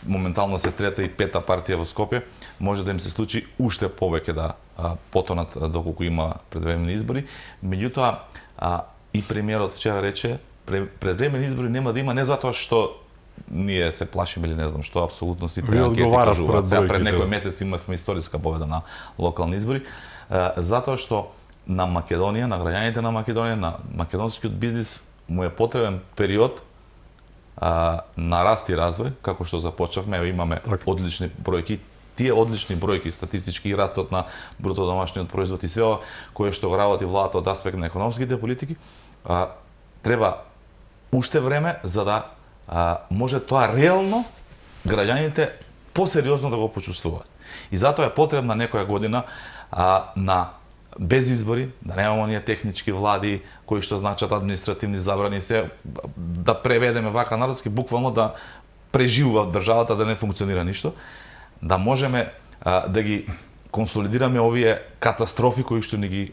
моментално се трета и пета партија во Скопје, може да им се случи уште повеќе да потонат доколку има предвремени избори. Меѓутоа, и премиерот вчера рече, предвремени избори нема да има не затоа што ние се плашиме или не знам што, апсолутно сите анкети кажуваат. Сега пред некој месец имавме историска победа на локални избори, затоа што на Македонија, на граѓаните на Македонија, на македонскиот бизнис му е потребен период на раст и развој, како што започнавме, имаме одлични бројки. Тие одлични бројки, статистички и растот на бруто домашниот производ и се ова кое што го работи владата од аспект на економските политики, треба уште време за да може тоа реално граѓаните посериозно да го почувствуваат. И затоа е потребна некоја година на без избори, да немаме оние технички влади кои што значат административни забрани, се да преведеме вака народски, буквално да преживува државата, да не функционира ништо, да можеме да ги консолидираме овие катастрофи кои што ни ги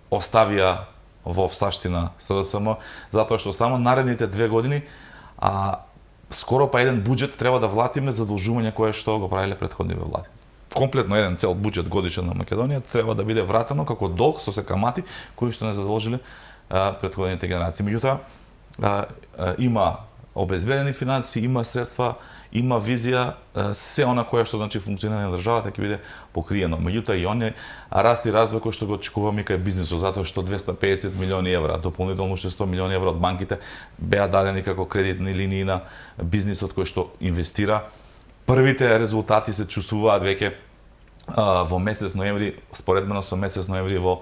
оставија во оставштина СДСМ, затоа што само наредните 2 години скоро па еден буџет треба да влатиме задолжување кое што го правиле претходниве влади. Комплетно еден цел буџет годишен на Македонија треба да биде вратено како долг со се камати кои што не задолжиле претходните генерации. Меѓутоа има обезбедени финансии, има средства, има визија, се она кое што значи функционирање на државата ќе биде покриено. Меѓутоа и оние раст и развој кој што го очекуваме кај бизнисот, затоа што 250 милиони евра, дополнително уште 100 милиони евра од банките беа дадени како кредитни линии на бизнисот кој што инвестира. Првите резултати се чувствуваат веќе во месец ноември, споредбено со месец ноември во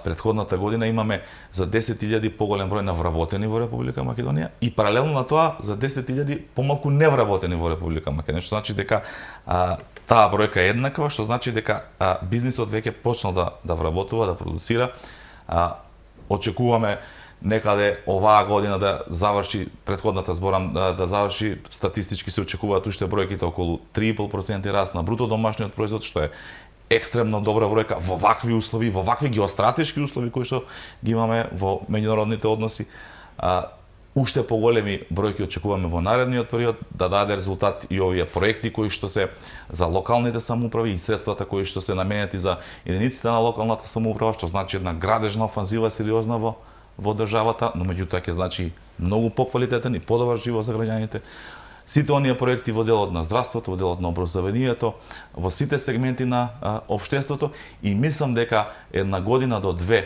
претходната година имаме за 10.000 поголем број на вработени во Република Македонија и паралелно на тоа за 10.000 помалку невработени во Република Македонија, што значи дека таа бројка е еднаква, што значи дека бизнисот веќе почнал да вработува, да продуцира. Очекуваме некаде оваа година да заврши, претходната зборам, да заврши, статистички се очекуваат уште бројките околу 3,5% раст на бруто домашниот производ, што е екстремно добра бројка во вакви услови, во вакви геостратешки услови кои што ги имаме во меѓународните односи. Уште поголеми бројки очекуваме во наредниот период да даде резултат и овие проекти кои што се за локалните самоуправи и средствата кои што се наменети за единиците на локалната самоуправа, што значи една градежна офанзива сериозна во државата, но меѓутоа ќе значи многу поквалитетен и подобар живот за граѓаните. Сите оние проекти во делот на здравството, во делот на образованието, во сите сегменти на општеството и мислам дека една година до 2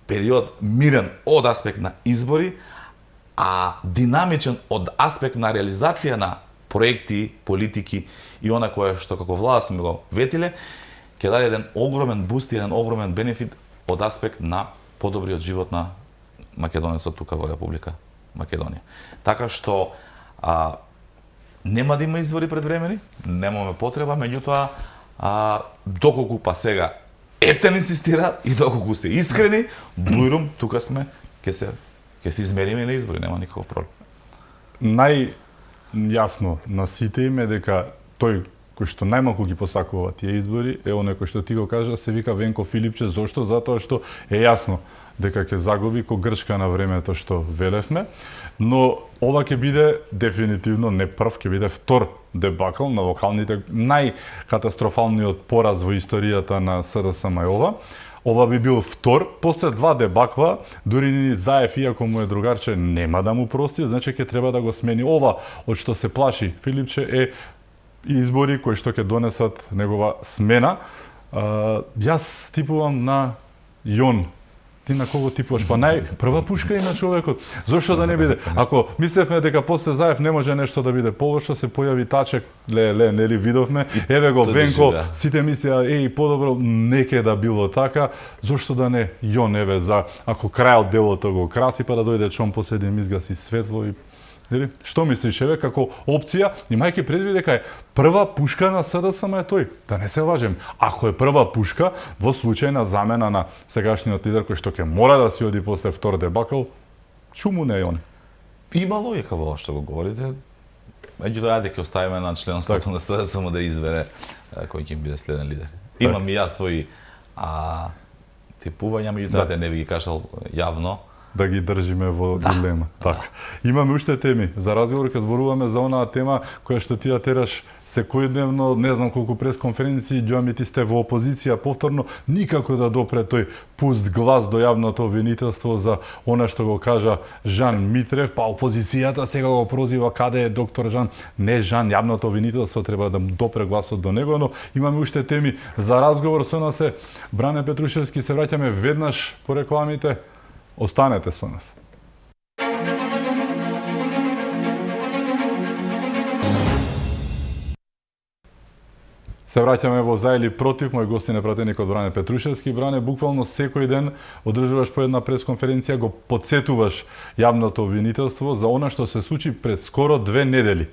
период мирен од аспект на избори, а динамичен од аспект на реализација на проекти, политики и она кое што како влада сме го ветиле, ќе даде еден огромен буст и еден огромен бенефит од аспект на подобриот живот на македонецот тука во Република Македонија. Така што нема да има избори предвремени, немаме потреба, меѓутоа доколку па сега Ептен инсистира и доколку се искрени, Блујрум, тука сме, ќе се измериме на избори, нема никаков проблем. Најјасно на сите им е дека тој кој што најмалку ги посакува тие избори е оној кој што ти го кажа, се вика Венко Филипче. Зошто? Затоа што е јасно дека ќе загуби ко Грчка на времето што велевме, но ова ќе биде дефинитивно не прв, ќе биде втор дебакл на локалните, најкатастрофалниот пораз во историјата на СДСМ е ова. Ова би бил втор, после 2 дебакла, дури ни Заев, иако му е другарче, нема да му прости, значи ќе треба да го смени. Ова од што се плаши Филипче е избори кои што ќе донесат негова смена. Јас типувам на Јон. Ти на кого типуваш? Па прва пушка и на човекот. Зошто да не биде? Ако мислевме дека после Заев не може нешто да биде повошто, се појави Тачек, нели видовме, еве го Венко, сите мислеа подобро, неке да било така, зошто да не Јон, еве, за ако крајот делото го краси, па да дојде Чон поседи изгаси светло и што мислиш, еве, како опција, имајќи предвид дека е прва пушка на СДСМ е тој. Да не се лажем. Ако е прва пушка, во случај на замена на сегашниот лидер кој што ќе мора да си оди после втор дебакл, чуму не е он. Има логика во што го говорите. Меѓутоа, ќе оставиме на членството на СДСМ да избере кој ќе биде следен лидер. Имам и јас своји типувања, меѓутоа не би ги кажал јавно. Да ги држиме во дилема. Така. Имаме уште теми. За разговор ќе зборуваме за онаа тема која што ти ја тераш секојдневно, не знам колку пресконференции, Ѓоми ти сте во опозиција повторно, никако да допре тој пуст глас до јавното обвинителство за она што го кажа Жан Митрев, па опозицијата сега го прозива каде е доктор Жан. Не Жан, јавното обвинителство треба да допре гласот до него, но имаме уште теми за разговор со нас е Бране Петрушевски, се враќаме веднаш по рекламите. Останете со нас. Се враќаме во за или против. Мој гостин е пратеникот Бране Петрушевски. Бране, буквално секој ден одржуваш по една пресконференција, го подсетуваш јавното обвинителство за она што се случи пред скоро 2 недели.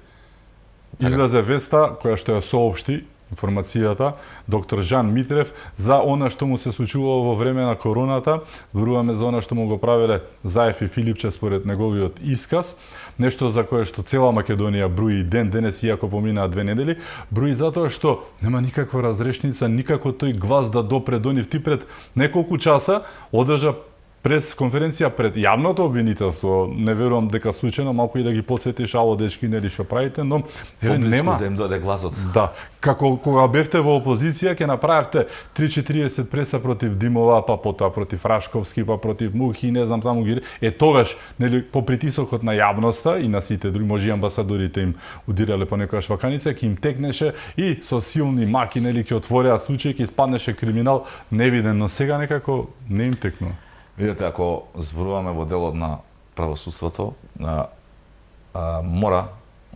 Излезе веста која што ја соопшти информацијата, доктор Жан Митрев, за она што му се случувало во време на короната, зборуваме за она што му го правеле Заев и Филипче според неговиот исказ, нешто за кое што цела Македонија брои ден денес, иако поминаа 2 недели, брои затоа што нема никаква разрешница, никако тој глас да допре до нив. Ти пред неколку часа одржа прес конференција пред јавното обвинителство. Не верувам дека случајно малку и да ги потсетиш, ало дечки, нели што правите, но нема да им дојде гласот. Да, како кога бевте во опозиција ќе направите 3-40 преса против Димова, па потоа против Рашковски, па против Мухи, не знам таму ги. Тогаш, нели, по притисокот на јавноста и на сите други, може и амбасадорите им удирале по некоја шваканица, ќе им текнеше и со силни маки, нели, ќе отвореа случај, ќе испаднеше криминал невиден, но сега некако не им текнува. Видете, ако зборуваме во делот на правосудството, мора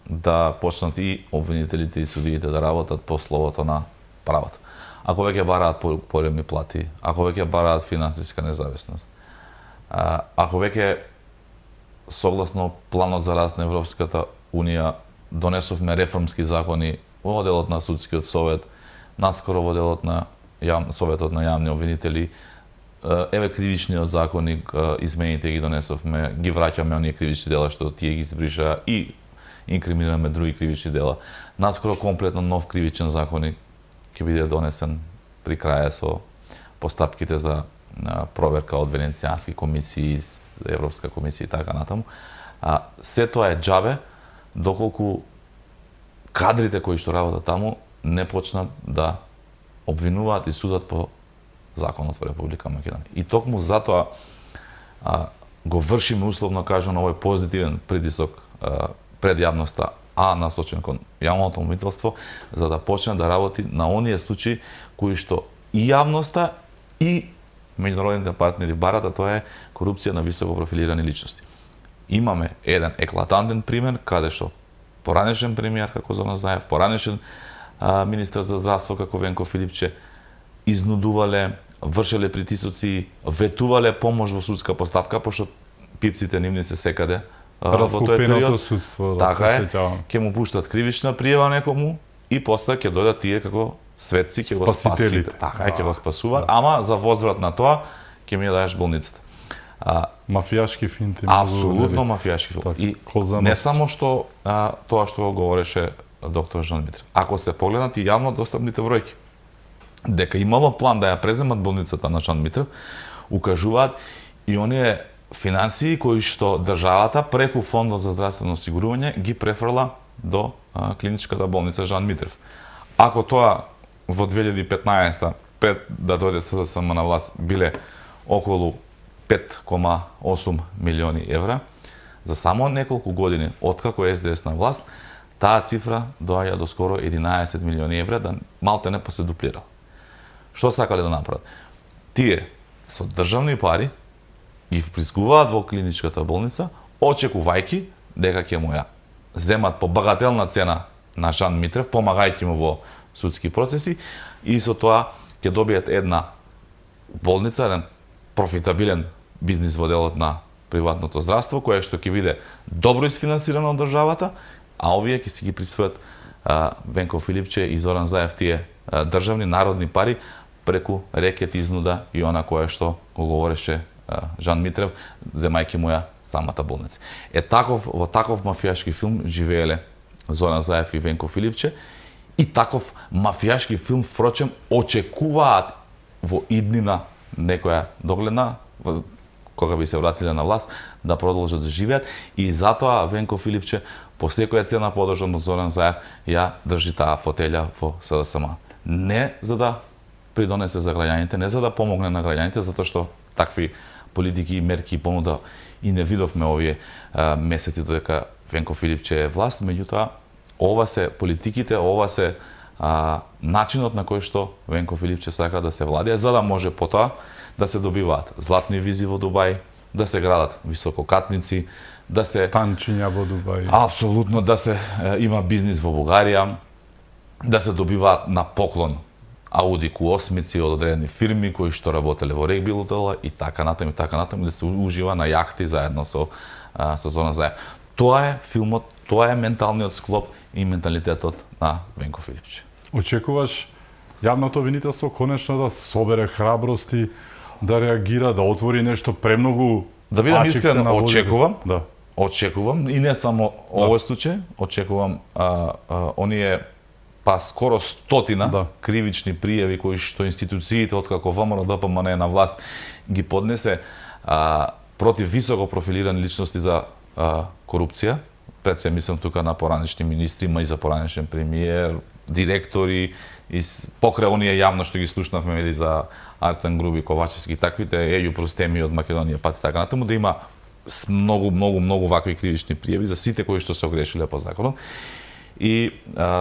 да почнат и обвинителите и судиите да работат по словото на правото. Ако веќе бараат поголеми плати, ако веќе бараат финансиска независност, ако веќе согласно планот за раст на Европската Унија донесовме реформски закони во делот на судскиот совет, наскоро во делот на Советот на јавни обвинители, еве кривичниот законник, измените ги донесовме, ги враќаме оние кривични дела што тие ги избриша и инкриминираме други кривични дела. Наскоро комплетно нов кривичен законник ќе биде донесен при крај со постапките за проверка од Венецијански комисии, Европска комисија и така натаму. Се тоа е џабе доколку кадрите кои што работат таму не почнат да обвинуваат и судат по законот во Република Македонија. И токму затоа го вршиме условно кажано овој позитивен притисок пред јавноста, насочен кон јавното обвинителство, за да почне да работи на оние случаи кои што и јавноста и меѓународните партнери барат, а тоа е корупција на високо профилирани личности. Имаме еден еклатантен пример каде што поранешен премиер како Зоран Заев, поранешен министар за здравство како Венко Филипче изнудувале, вршеле притисоци, ветувале помош во судска постапка, пошто пипците нивни се секаде во тој период. Судство, така е, ќе му пуштат кривична пријава некому и после ќе дојдат тие како светци, ќе го спасите. Така е, ќе го спасуваат, ама за возврат на тоа ќе ми ја даеш болницата. Мафијашки финти. Апсолутно мафијашки финти. И не само што тоа што го говореше доктор Жан Митрев. Ако се погледнат и јавно достапните бројки, дека имало план да ја преземат болницата на Жан Митрев, укажуваат и оние финансии кои што државата преку Фондот за здравствено осигурување ги префрла до клиничката болница Жан Митрев. Ако тоа во 2015 пред да дојде СДСМ на власт биле околу 5,8 милиони евра, за само неколку години откако е СДС на власт, таа цифра доаѓа до скоро 11 милиони евра, да малтене па се дуплира. Што сакале да направат? Тие со државни пари ги вприскуваат во клиничката болница, очекувајќи дека ќе му ја земат по багателна цена на Жан Митрев, помагајќи му во судски процеси, и со тоа ќе добијат една болница, еден профитабилен бизнис во делот на приватното здравство, кое што ќе биде добро isfinansирано од државата, а овие ќе си ги присвојат Венко Филипче и Зоран Заев тие државни народни пари преку рекет, изнуда и она кое што го говореше Жан Митрев, земајќи му ја самата болница. Во таков мафијашки филм живееле Зоран Заев и Венко Филипче, и таков мафијашки филм, впрочем, очекуваат во иднина некоја догледна, кога би се вратиле на власт, да продолжат да живеат, и затоа Венко Филипче по секоја цена подржан од Зоран Заев ја држи таа фотелја во СДСМ. Не за да придонесе за граѓаните, не за да помогне на граѓаните, затоа што такви политики и мерки и понуда и не видовме овие месеци додека Венко Филипче е власт, меѓутоа ова се политиките, ова се начинот на кој што Венко Филипче сака да се владее, за да може потоа да се добиваат златни визи во Дубај, да се градат висококатници, да се станчиња во Дубај. Апсолутно, да се има бизнис во Бугарија, да се добиваат на поклон Ауди Q8 од одредени фирми кои што работеле во регби лутела и така натаму, да се ужива на јахти заедно со Зоран Заев. Тоа е филмот, тоа е менталниот склоп и менталитетот на Венко Филипче. очекуваш јавното обвинителство конечно да собере храбрости, да реагира, да отвори нешто премногу. Да бидам искрен, очекувам. Да. Очекувам и не само овој случај, очекувам оние па скоро 100 кривични пријави кои што институциите откако ВМРО ДПМН е на власт ги поднесе против високо профилирани личности за корупција. Пред се мислам тука на поранешни министри, ма и за поранешен премиер, директори и покрај оние јавно што ги слушнавме или за Артем Груби, Ковачевски, таквите Еју Простеми од Македонија, пати така натаму, да има многу вакви кривични пријави за сите кои што се огрешиле по законот. И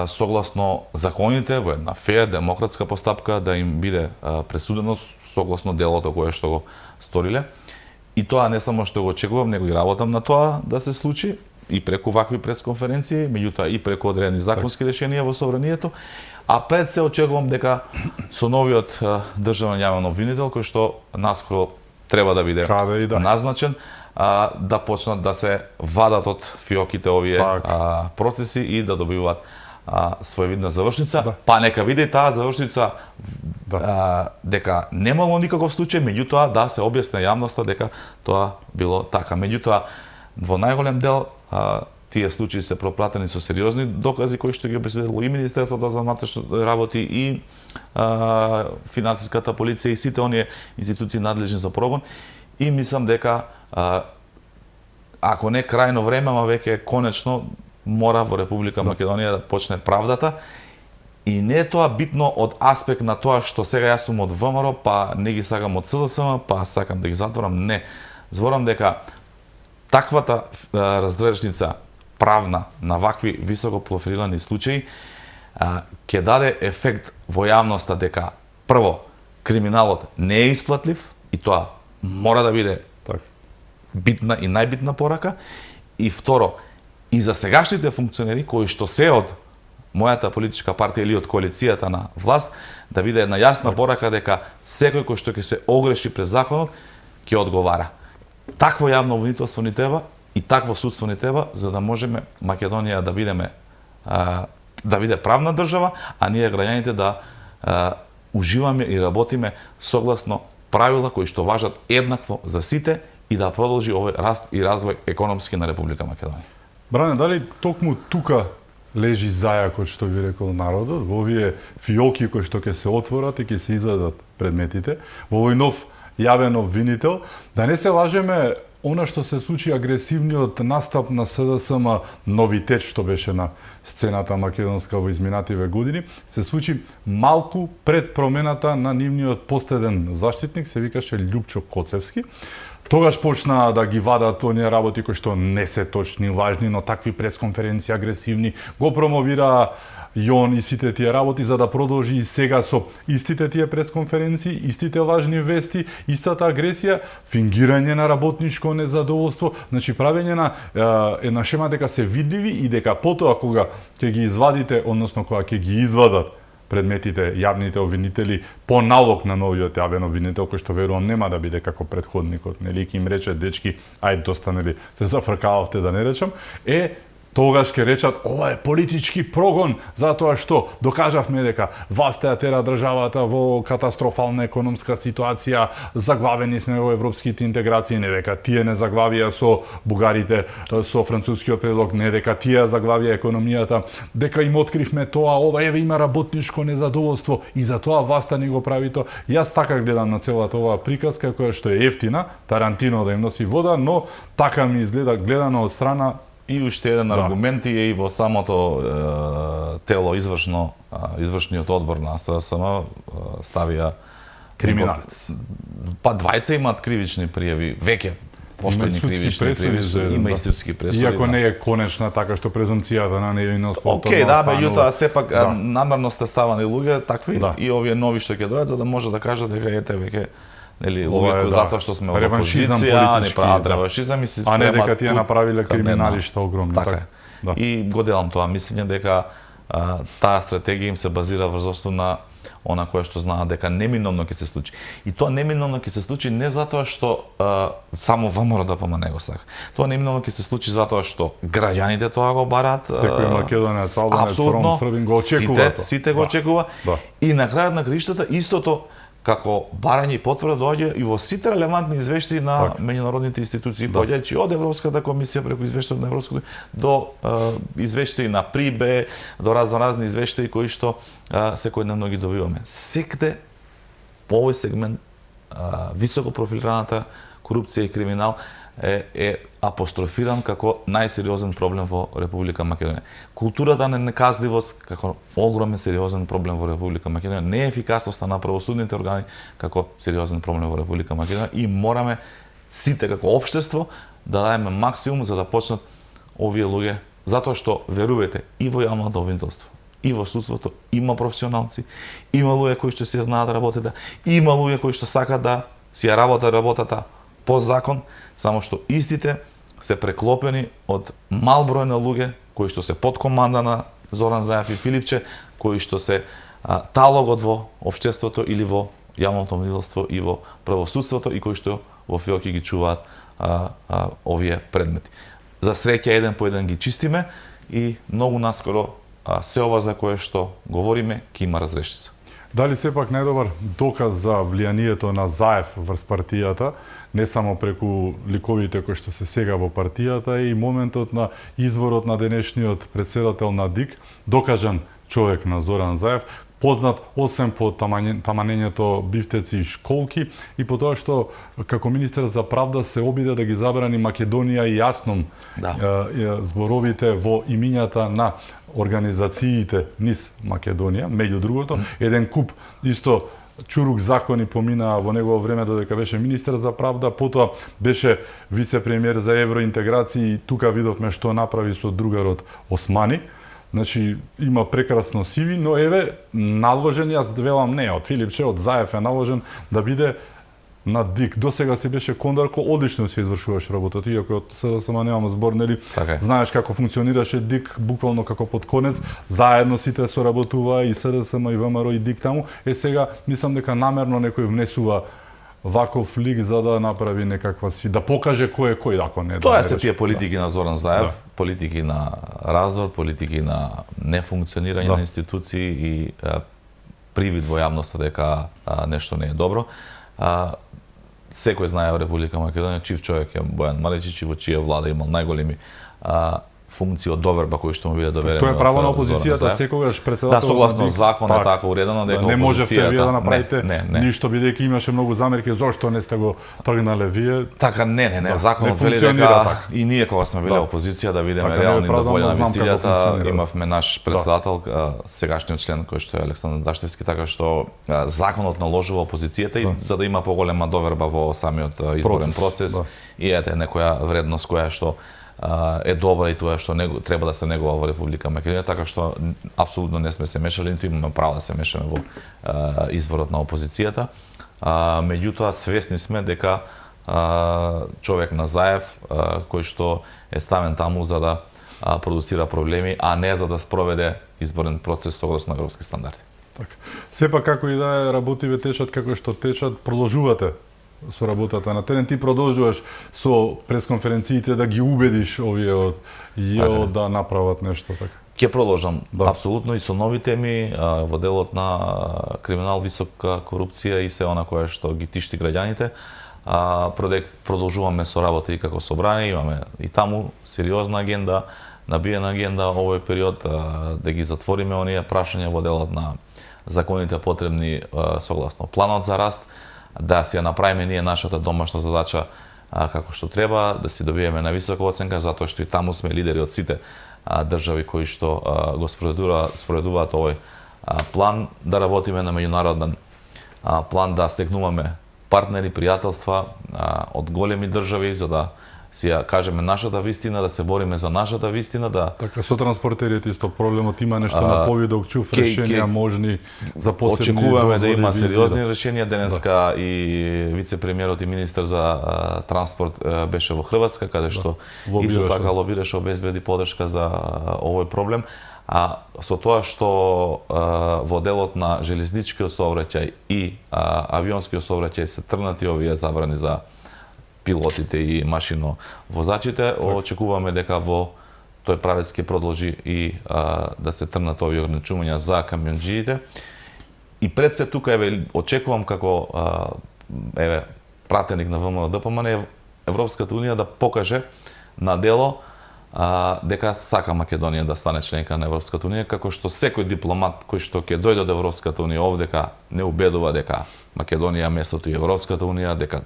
согласно законите во една феа демократска постапка да им биде пресудено согласно делото кое што го сториле. И тоа не само што го очекувам, него и работам на тоа да се случи и преку вакви пресконференции, меѓутоа и преку одредени законски решенија во собранието, а пред се очекувам дека со новиот државен јавен обвинител кој што наскоро треба да биде назначен, да почнат да се вадат од фиоките овие процеси и да добиваат своевидна завршница, па нека биде таа завршница дека немало никаков случај, меѓутоа да се објасни јавноста дека тоа било така. Меѓутоа во најголем дел тие случаи се пропратени со сериозни докази кои што ги обезбедило и Министерството за внатрешни работи и финансиската полиција и сите оние институции надлежни за прогон. И мислам дека ако не крајно време, ама веќе конечно мора во Република Македонија да почне правдата. И не е тоа битно од аспект на тоа што сега јас сум од ВМРО, па не ги сакам од СДСМ, па сакам да ги затворам. Не. Зборам дека таквата разрешница правна на вакви високо профилирани случаи ќе даде ефект во јавноста дека прво криминалот не е исплатлив и тоа мора да биде битна и најбитна порака, и второ и за сегашните функционери кои што се од мојата политичка партија или од коалицијата на власт да биде една јасна порака дека секој кој што ќе се огреши пред законот ќе одговара. Такво јавно обвинителство ни треба и такво судство ни треба за да можеме Македонија да бидеме да биде правна држава, а ние граѓаните да уживаме и работиме согласно правила кои што важат еднакво за сите и да продолжи овој раст и развој економски на Република Македонија. Бране, дали токму тука лежи зајакот што ви рекол народот, во овие фиоки кои што ќе се отворат и ќе се извадат предметите, во овој нов јавен обвинител, да не се лажеме, она што се случи агресивниот настап на СДСМ, новитет што беше на сцената македонска во изминативе години, се случи малку пред промената на нивниот последен заштитник, се викаше Љупчо Коцевски. Тогаш почна да ги вадат оние работи кои што не се точни, важни, но такви пресконференции агресивни го промовира Јон и сите тие работи за да продолжи и сега со истите тие пресконференции, истите лажни вести, истата агресија, фингирање на работничко незадоволство, значи правење на една шема дека се видливи и дека потоа кога ќе ги извадите, односно кога ќе ги извадат предметите јавните обвинители по налог на новиот јавен обвинител, кој што верувам нема да биде како претходникот, нели, ќе им рече дечки, ајде доста, нели, се зафркававте да не речам, тогаш ќе речат ова е политички прогон затоа што докажавме дека власта ја тера државата во катастрофална економска ситуација, заглавени сме во европските интеграции, не дека тие не заглавија со бугарите, со францускиот предлог, не дека тие заглавија економијата, дека им откривме тоа, ова еве има работничко незадоволство и затоа власта не го прави тоа. Јас така гледам на целата оваа приказка која што е ефтина, Тарантино да им носи вода, но така ми изгледа гледано од страна. И уште еден аргумент е и во самото тело извршниот одбор на СДСМ ставија криминалец. Па двајца имаат кривични пријави, веќе постојни кривични пријави, има и судски пресуди. Иако не е конечна така што презумцијата на невиност повторно Океј, да, меѓутоа сепак намерно сте ставани луѓе такви и овие нови што ќе дојдат за да може да кажат дека ете веќе нели луѓе затоа што сме во опозиција, не прават реваншизам и се а не дека тие направиле криминалишта огромни. Така е. И го делам тоа мислење дека таа стратегија им се базира врз основа на она кое што знаат дека неминовно ќе се случи. И тоа неминовно ќе се случи не затоа што само ВМРО да не го сака. Тоа неминовно ќе се случи затоа што граѓаните тоа го бараат. Секој македонец, албанец, ром, србин го очекува. Сите го очекува. И на крајот на криштата истото како барање и потврда доаѓа и во сите релевантни извештаи на меѓународните институции, поѓајќи од Европската комисија преку извештаи на Европското до извештаи на ПРИБЕ, до разни извештаи кои што секојдневно ги добиваме. Секде по овој сегмент високо профилираната корупција и криминал е апострофиран како најсериозен проблем во Република Македонија. Културата на неказливост како огромен сериозен проблем во Република Македонија, неефикасноста на правосудните органи како сериозен проблем во Република Македонија и мораме сите како општество да дадеме максимум за да почнат овие луѓе, затоа што верувате и во јавното обвинителство, и во судството има професионалци, има луѓе кои што се знаат да работат, има луѓе кои што сакаат да си ја работат работата по закон, само што истите се преклопени од мал број на луѓе кои што се под команда на Зоран Заев и Филипче, кои што се талогот во општеството или во јавното обвинителство и во правосудството и кои што во фиоки ги чуваат овие предмети. За среќа еден по еден ги чистиме и многу наскоро се ова за кое што говориме ќе има разрешница. Дали сепак најдобар доказ за влијанието на Заев врз партијата, не само преку ликовите кои што се сега во партијата, и моментот на изборот на денешниот претседател на ДИК, докажан човек на Зоран Заев, познат освен по таманењето бифтеци и школки и по тоа што како министер за правда се обиде да ги забрани Македонија и јасном зборовите во имињата на организациите низ Македонија, меѓу другото, еден куп исто чурук закони помина во негово време додека беше министер за правда, потоа беше вице-премиер за евроинтеграција и тука видовме што направи со другарот Османи. Значи, има прекрасно CV, но еве, наложен, јас велам не, од Филипче, од Заев е наложен да биде на ДИК. До сега си беше Кондарко, одлично си извршуваш работата, иако од СДСМ немам збор, нели? Знаеш како функционираше ДИК, буквално како под конец, заедно сите соработува и СДСМ и ВМРО и ДИК таму. Сега, мислам дека намерно некој внесува ваков лик за да направи некаква си, да покаже кој е кој, ако не. Тоа се тие политики на Зоран Заев, политики на раздор, политики на нефункционирање на институции и привид во јавноста дека нешто не е добро. Секој знае во Република Македонија чив човек е Бојан Малечич и во чија влада имал најголеми функции од доверба кои што му биде доверени. Тоа е право на опозицијата, секогаш председател. Да, согласно закон е така уредено дека не можете вие да направите ништо бидејќи имаше многу замерки зошто не сте го тргнале вие. Така не, законот вели дека и ние кога сме биле опозиција да видиме реални доволја на вистијата, имавме наш председател, сегашниот член кој што е Александар Даштевски, така што законот наложува опозицијата и за да има поголема доверба во самиот изборен процес и ете некоја вредност која што е добра и тоа што треба да се негува во Република Македонија, така што апсолутно не сме се мешали, ниту имаме право да се мешаме во изборот на опозицијата. Меѓутоа свесни сме дека човек на Заев кој што е ставен таму за да продуцира проблеми, а не за да спроведе изборен процес согласно европски стандарди. Така. Сепак како и да е, работиве течат како што течат, продолжувате со работата на терен, ти продолжуваш со пресконференциите да ги убедиш овие од ЈЕО да направат нешто така. Ќе продолжам апсолутно и со нови теми во делот на криминал, висока корупција и се она кое што ги тишти граѓаните. Продолжуваме со работа и како собрание, имаме и таму сериозна агенда, набиена агенда овој период да ги затвориме оние прашања во делот на законите потребни согласно планот за раст, да си ја направиме ние нашата домашна задача како што треба, да си добиеме на висока оценка, затоа што и таму сме лидери од сите држави кои што го спроведуваат овој план, да работиме на меѓународен план, да стекнуваме партнери, пријателства од големи држави, за да си ја кажеме нашата вистина, да се бориме за нашата вистина, да... Така, со транспортерите исто проблемот има нешто на повидок, чув решенија можни за посебни дозволи. Очекуваме да има сериозни решенија. Денеска и вице-премиерот и министер за транспорт беше во Хрватска, каде што исто така лобираше, обезбеди подршка за овој проблем. со тоа што во делот на железничкиот сообраќај и авионскиот сообраќај се трнати овие забрани за пилотите и машиновозачите, очекуваме дека во тој правец ќе продолжи и да се трнат овие ограничувања за камионџиите. И пред се тука очекувам како пратеник на ВМРО-ДПМН Европската унија да покаже на дело дека сака Македонија да стане членка на Европската унија, како што секој дипломат кој што ќе дојде од Европската унија овдека не убедува дека Македонија местото е Европската унија, дека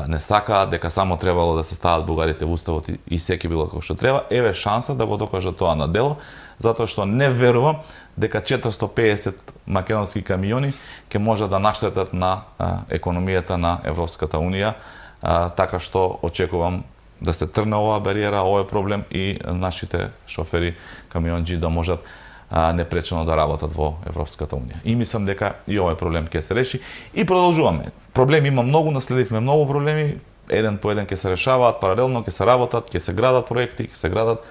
не сакаат, дека само требало да се стават бугарите во уставот и секи било како што треба. Еве шанса да го докажат тоа на дело, затоа што не верувам дека 450 македонски камиони ќе можат да наштетат на економијата на Европската унија, така што очекувам да се трне оваа бариера, овој проблем и нашите шофери камионџи да можат непречено да работат во Европската унија. И мислам дека и овој проблем ќе се реши и продолжуваме. Проблеми има многу, наследивме многу проблеми, еден по еден ќе се решаваат, паралелно ќе се работат, ќе се градат проекти, ќе се градат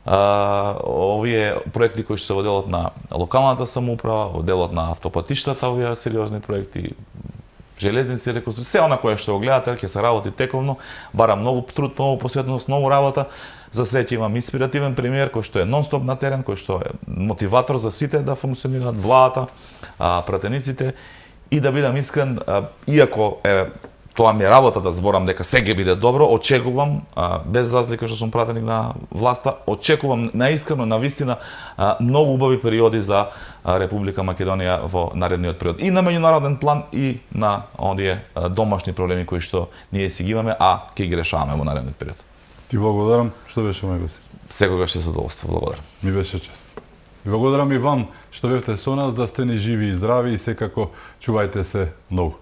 овие проекти кои што се во делот на локалната самоуправа, во делот на автопатиштата, овие сериозни проекти, железници, реконструкција, се она кое што го гледате ќе се работи тековно, бара многу труд, многу посветеност, многу работа. За среќа имам инспиративен премиер кој што е нон-стоп на терен, кој што е мотиватор за сите да функционираат, владата, пратениците. И да бидам искрен, иако тоа ми е работа да зборам дека се ќе биде добро, очекувам, без разлика што сум пратеник на власта, очекувам наискрено, навистина, многу убави периоди за Република Македонија во наредниот период. И на меѓународен план, и на оние домашни проблеми кои што ние си ги имаме, ќе ги решаваме во наредниот период. Ти благодарам, што беше мој гост. Секогаш е задоволство, благодарам. Ми беше чест. И благодарам и вам што бевте со нас, да сте ни живи и здрави и секако чувајте се многу.